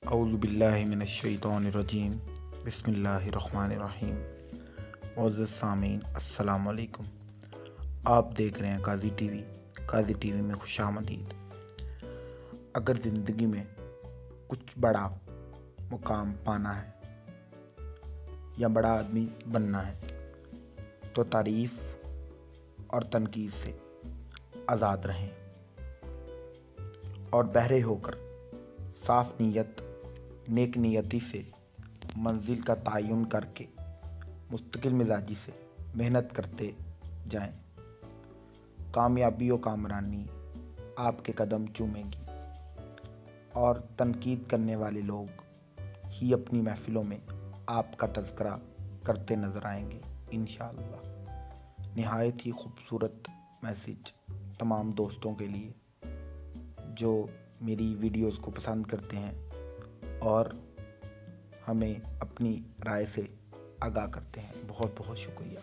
اعوذ باللہ من الشیطان الرجیم بسم اللہ الرحمن الرحیم۔ معزز سامعین السلام علیکم۔ آپ دیکھ رہے ہیں قاضی ٹی وی۔ قاضی ٹی وی میں خوش آمدید۔ اگر زندگی میں کچھ بڑا مقام پانا ہے یا بڑا آدمی بننا ہے تو تعریف اور تنقید سے آزاد رہیں اور بہرے ہو کر صاف نیت نیک نیتی سے منزل کا تعین کر کے مستقل مزاجی سے محنت کرتے جائیں۔ کامیابی و کامرانی آپ کے قدم چومے گی اور تنقید کرنے والے لوگ ہی اپنی محفلوں میں آپ کا تذکرہ کرتے نظر آئیں گے انشاءاللہ۔ نہایت ہی خوبصورت میسج تمام دوستوں کے لیے جو میری ویڈیوز کو پسند کرتے ہیں اور ہمیں اپنی رائے سے آگاہ کرتے ہیں۔ بہت بہت شکریہ۔